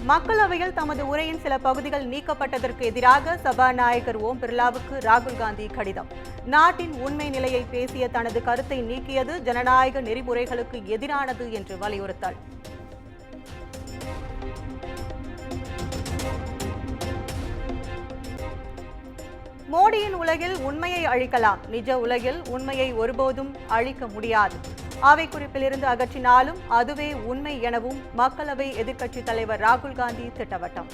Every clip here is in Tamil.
மக்களவையில் தமது உரையின் சில பகுதிகள் நீக்கப்பட்டதற்கு எதிராக சபாநாயகர் ஓம் பிர்லாவுக்கு ராகுல் காந்தி கடிதம். நாட்டின் உண்மை நிலையை பேசிய தனது கருத்தை நீக்கியது ஜனநாயக நெறிமுறைகளுக்கு எதிரானது என்று வலியுறுத்தல். மோடியின் உலகில் உண்மையை அழிக்கலாம், நிஜ உலகில் உண்மையை ஒருபோதும் அழிக்க முடியாது. அவை குறிப்பிலிருந்து அகற்றினாலும் அதுவே உண்மை எனவும் மக்களவை எதிர்க்கட்சித் தலைவர் ராகுல் காந்தி திட்டவட்டம்.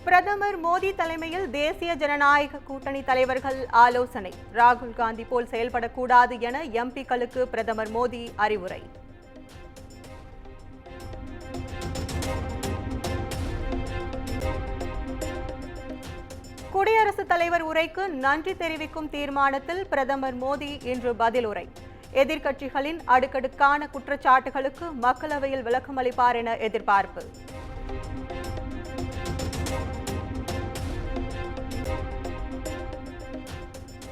பிரதமர் மோடி தலைமையில் தேசிய ஜனநாயக கூட்டணி தலைவர்கள் ஆலோசனை. ராகுல் காந்தி போல் செயல்படக்கூடாது என எம்பிக்களுக்கு பிரதமர் மோடி அறிவுரை. குடியரசுத் தலைவர் உரைக்கு நன்றி தெரிவிக்கும் தீர்மானத்தில் பிரதமர் மோடி இன்று பதிலுரை. எதிர்க்கட்சிகளின் அடுக்கடுக்கான குற்றச்சாட்டுகளுக்கு மக்களவையில் விளக்கமளிப்பார் என எதிர்பார்ப்பு.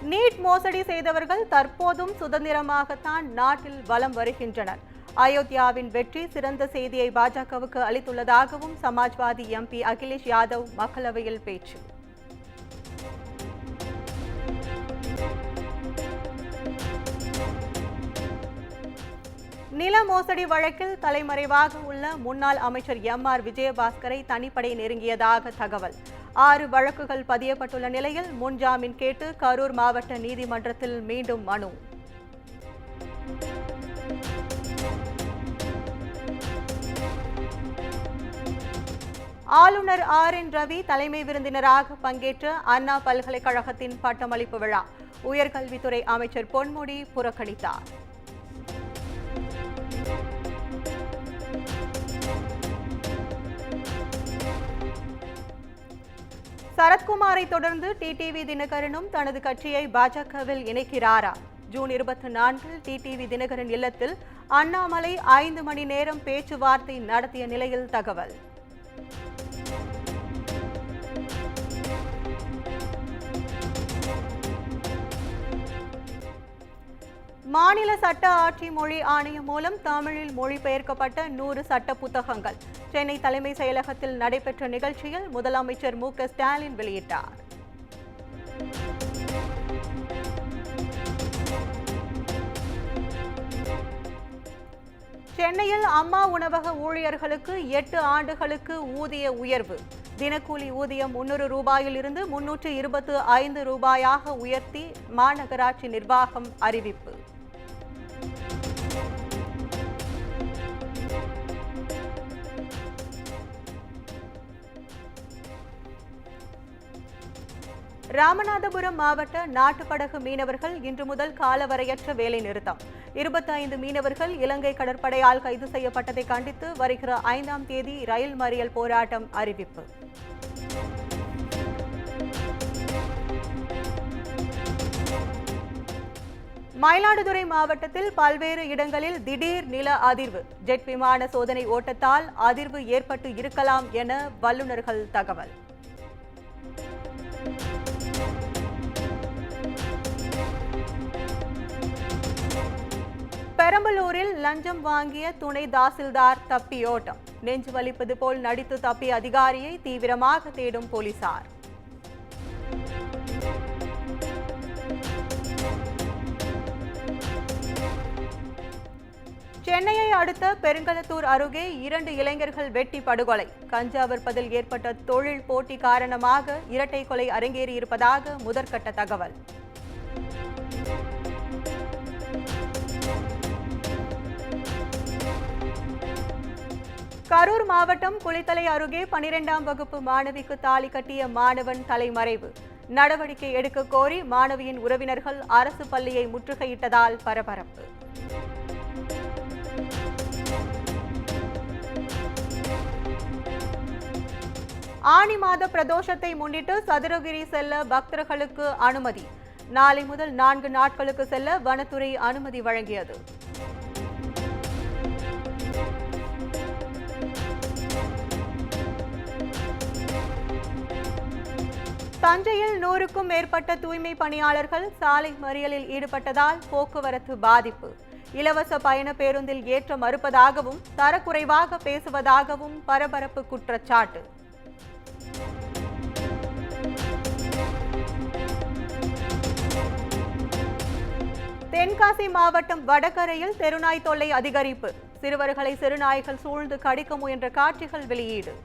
நீட் மோசடி செய்தவர்கள் தற்போதும் சுதந்திரமாகத்தான் நாட்டில் வலம் வருகின்றனர். அயோத்தியாவின் வெற்றி சிறந்த செய்தியை பாஜகவுக்கு அளித்துள்ளதாகவும் சமாஜ்வாதி எம்பி அகிலேஷ் யாதவ் மக்களவையில் பேச்சு. நில மோசடி வழக்கில் தலைமறைவாக உள்ள முன்னாள் அமைச்சர் MR விஜயபாஸ்கரை தனிப்படை நெருங்கியதாக தகவல். 6 வழக்குகள் பதியப்பட்டுள்ள நிலையில் முன்ஜாமீன் கேட்டு கரூர் மாவட்ட நீதிமன்றத்தில் மீண்டும் மனு. ஆளுநர் RN ரவி தலைமை விருந்தினராக பங்கேற்ற அண்ணா பல்கலைக்கழகத்தின் பட்டமளிப்பு விழா. உயர்கல்வித்துறை அமைச்சர் பொன்முடி புறக்கணித்தார். சரத்குமாரை தொடர்ந்து டிடிவி தினகரனும் தனது கட்சியை பாஜகவில் இணைக்கிறாரா? ஜூன் 24 டிடிவி தினகரன் இல்லத்தில் அண்ணாமலை 5 மணி நேரம் பேச்சுவார்த்தை நடத்திய நிலையில் தகவல். மாநில சட்ட ஆட்சி மொழி ஆணையம் மூலம் தமிழில் மொழிபெயர்க்கப்பட்ட 100 சட்ட புத்தகங்கள் சென்னை தலைமை செயலகத்தில் நடைபெற்ற நிகழ்ச்சியில் முதலமைச்சர் மு.க. ஸ்டாலின் வெளியிட்டார். சென்னையில் அம்மா உணவக ஊழியர்களுக்கு 8 ஆண்டுகளுக்கு ஊதிய உயர்வு. தினக்கூலி ஊதியம் 300 ரூபாயிலிருந்து 325 ரூபாயாக உயர்த்தி மாநகராட்சி நிர்வாகம் அறிவிப்பு. ராமநாதபுரம் மாவட்ட நாட்டுப்படகு மீனவர்கள் இன்று முதல் காலவரையற்ற வேலை நிறுத்தம். 25 மீனவர்கள் இலங்கை கடற்படையால் கைது செய்யப்பட்டதை கண்டித்து வருகிற 5ஆம் தேதி ரயில் மறியல் போராட்டம் அறிவிப்பு. மயிலாடுதுறை மாவட்டத்தில் பல்வேறு இடங்களில் திடீர் நில அதிர்வு. ஜெட் விமான சோதனை ஓட்டத்தால் அதிர்வு ஏற்பட்டு இருக்கலாம் என வல்லுநர்கள் தகவல். பெரம்பலூரில் லஞ்சம் வாங்கிய துணை தாசில்தார் தப்பியோட்டம். நெஞ்சு வலிப்பது போல் நடித்து தப்பிய அதிகாரியை தீவிரமாக தேடும் போலீசார். சென்னையை அடுத்த பெருங்களத்தூர் அருகே 2 இளைஞர்கள் வெட்டி படுகொலை. கஞ்சா விற்பதில் ஏற்பட்ட தொழில் போட்டி காரணமாக இரட்டை கொலை அரங்கேறியிருப்பதாக முதற்கட்ட தகவல். கரூர் மாவட்டம் குளித்தலை அருகே 12ஆம் வகுப்பு மாணவிக்கு தாலி கட்டிய மாணவன் தலைமறைவு. நடவடிக்கை எடுக்க கோரி மாணவியின் உறவினர்கள் அரசு பள்ளியை முற்றுகையிட்டதால் பரபரப்பு. ஆனி மாத பிரதோஷத்தை முன்னிட்டு சதுரகிரி செல்ல பக்தர்களுக்கு அனுமதி. நாளை முதல் 4 நாட்களுக்கு செல்ல வனத்துறை அனுமதி வழங்கியது. தஞ்சையில் 100க்கும் மேற்பட்ட தூய்மை பணியாளர்கள் சாலை மறியலில் ஈடுபட்டதால் போக்குவரத்து பாதிப்பு. இலவச பயண பேருந்தில் ஏற்ற மறுப்பதாகவும் தரக்குறைவாக பேசுவதாகவும் பரபரப்பு குற்றச்சாட்டு. தென்காசி மாவட்டம் வடகரையில் தெருநாய் தொல்லை அதிகரிப்பு. சிறுவர்களை சிறுநாய்கள் சூழ்ந்து கடிக்க முயன்ற காட்சிகள் வெளியீடு.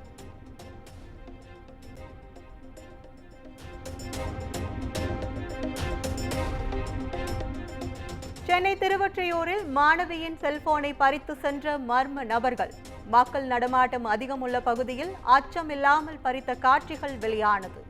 சென்னை திருவொற்றியூரில் மாணவியின் செல்போனை பறித்து சென்ற மர்ம நபர்கள். மக்கள் நடமாட்டம் அதிகம் உள்ள பகுதியில் அச்சமில்லாமல் பறித்த காட்சிகள் வெளியானது.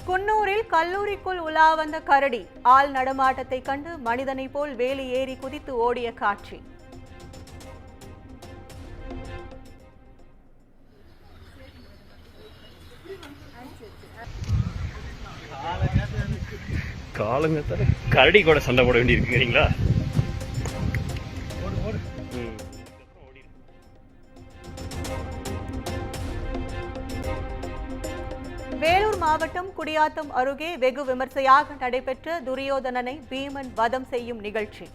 குன்னூரில் கல்லூரிக்குள் உலா வந்த கரடி. ஆள் நடமாட்டத்தை கண்டு மனிதனை போல் வேலி ஏறி குதித்து ஓடிய காட்சி. காலங்கத்தால கரடி கூட சண்டை போட வேண்டி இருக்குங்களா? வேலூர் மாவட்டம் குடியாத்தம் அருகே வெகு விமர்சையாக நடைபெற்ற துரியோதனனை பீமன் வதம் செய்யும் நிகழ்ச்சி.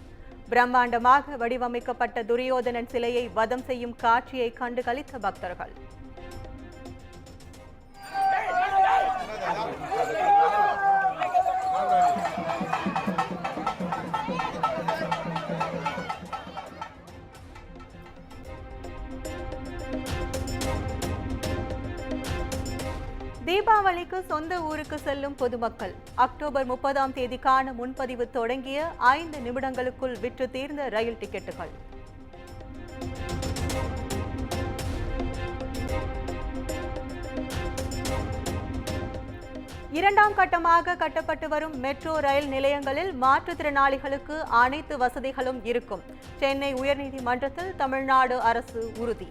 பிரம்மாண்டமாக வடிவமைக்கப்பட்ட துரியோதனன் சிலையை வதம் செய்யும் காட்சியை கண்டு களித்த பக்தர்கள். தீபாவளிக்கு சொந்த ஊருக்கு செல்லும் பொதுமக்கள். அக்டோபர் 30ஆம் தேதிக்கான முன்பதிவு தொடங்கிய 5 நிமிடங்களுக்குள் விற்று தீர்ந்த ரயில் டிக்கெட்டுகள். இரண்டாம் கட்டமாக கட்டப்பட்டு வரும் மெட்ரோ ரயில் நிலையங்களில் மாற்றுத்திறனாளிகளுக்கு அனைத்து வசதிகளும் இருக்கும். சென்னை உயர்நீதிமன்றத்தில் தமிழ்நாடு அரசு உறுதி.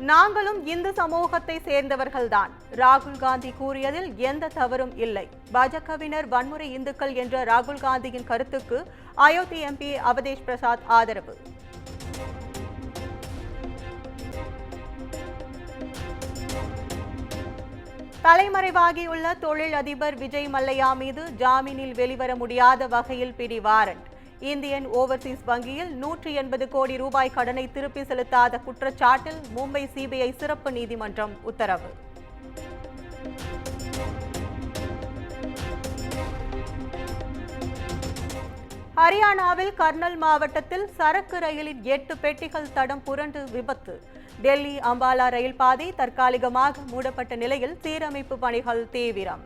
நாங்களும் இந்து சமூகத்தை சேர்ந்தவர்கள்தான். ராகுல் காந்தி கூறியதில் எந்த தவறும் இல்லை. பாஜகவினர் வன்முறை இந்துக்கள் என்ற ராகுல் காந்தியின் கருத்துக்கு அயோத்தி எம்பி அவதேஷ் பிரசாத் ஆதரவு. தலைமறைவாகியுள்ள தொழில் அதிபர் விஜய் மல்லையா மீது ஜாமீனில் வெளிவர முடியாத வகையில் பிடி வாரண்ட். இந்தியன் ஓவர்சீஸ் வங்கியில் 180 கோடி ரூபாய் கடனை திருப்பி செலுத்தாத குற்றச்சாட்டில் மும்பை சிபிஐ சிறப்பு நீதிமன்றம் உத்தரவு. ஹரியானாவில் கர்னல் மாவட்டத்தில் சரக்கு ரயிலின் 8 பெட்டிகள் தடம் புரண்டு விபத்து. டெல்லி அம்பாலா ரயில் பாதை தற்காலிகமாக மூடப்பட்ட நிலையில் சீரமைப்பு பணிகள் தீவிரம்.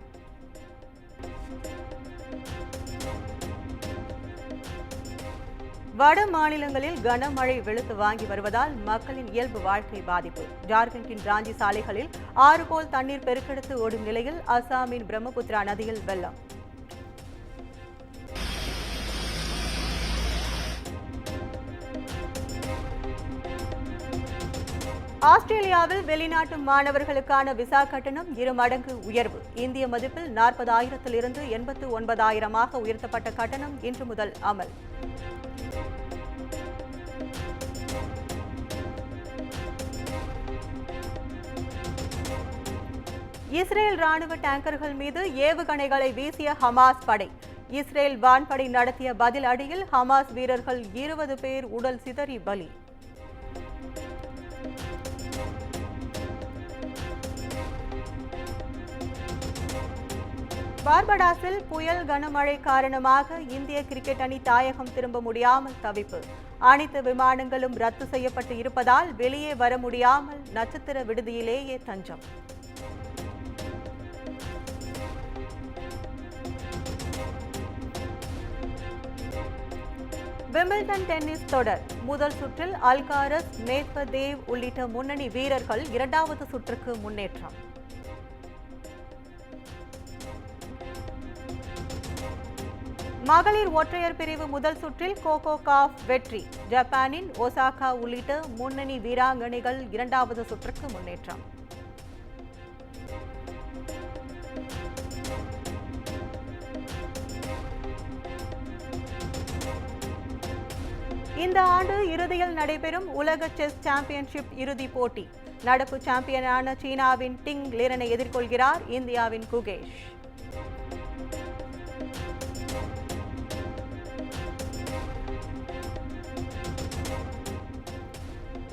வட மாநிலங்களில் கனமழை வெளுத்து வாங்கி வருவதால் மக்களின் இயல்பு வாழ்க்கை பாதிப்பு. ஜார்க்கண்டின் ராஞ்சி சாலைகளில் 6 போல் தண்ணீர் பெருக்கெடுத்து ஓடும் நிலையில் அசாமின் பிரம்மபுத்திரா நதியில் வெள்ளம். ஆஸ்திரேலியாவில் வெளிநாட்டு மாணவர்களுக்கான விசா கட்டணம் 2 மடங்கு உயர்வு. இந்திய மதிப்பில் 40,000 89,000 உயர்த்தப்பட்ட கட்டணம் இன்று முதல் அமல். இஸ்ரேல் ராணுவ டேங்கர்கள் மீது ஏவுகணைகளை வீசிய ஹமாஸ் படை. இஸ்ரேல் வான்படை நடத்திய பதில் அடியில் ஹமாஸ் வீரர்கள் 20 பேர் உடல் சிதறி பலி. பார்படாஸில் புயல் கனமழை காரணமாக இந்திய கிரிக்கெட் அணி தாயகம் திரும்ப முடியாமல் தவிப்பு. அனைத்து விமானங்களும் ரத்து செய்யப்பட்டு இருப்பதால் வெளியே வர முடியாமல் நட்சத்திர விடுதியிலேயே தஞ்சம். விம்பிள்டன் டென்னிஸ் தொடர் முதல் சுற்றில் அல்காரஸ், மேத்வதேவ் உள்ளிட்ட முன்னணி வீரர்கள் 2வது சுற்றுக்கு முன்னேற்றம். மகளிர் ஒற்றையர் பிரிவு முதல் சுற்றில் கோகோ காஃப் வெற்றி. ஜப்பானின் ஒசாகா உள்ளிட்ட முன்னணி வீராங்கனைகள் இரண்டாவது சுற்றுக்கு முன்னேற்றம். இந்த ஆண்டு இறுதியில் நடைபெறும் உலக செஸ் சாம்பியன்ஷிப் இறுதிப் போட்டி. நடப்பு சாம்பியனான சீனாவின் டிங் லிரனை எதிர்கொள்கிறார் இந்தியாவின் குகேஷ்.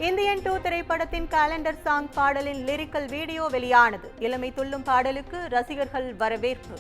இந்தியன் 2 திரைப்படத்தின் காலண்டர் சாங் பாடலின் லிரிக்கல் வீடியோ வெளியானது. இளமை துள்ளும் பாடலுக்கு ரசிகர்கள் வரவேற்பு.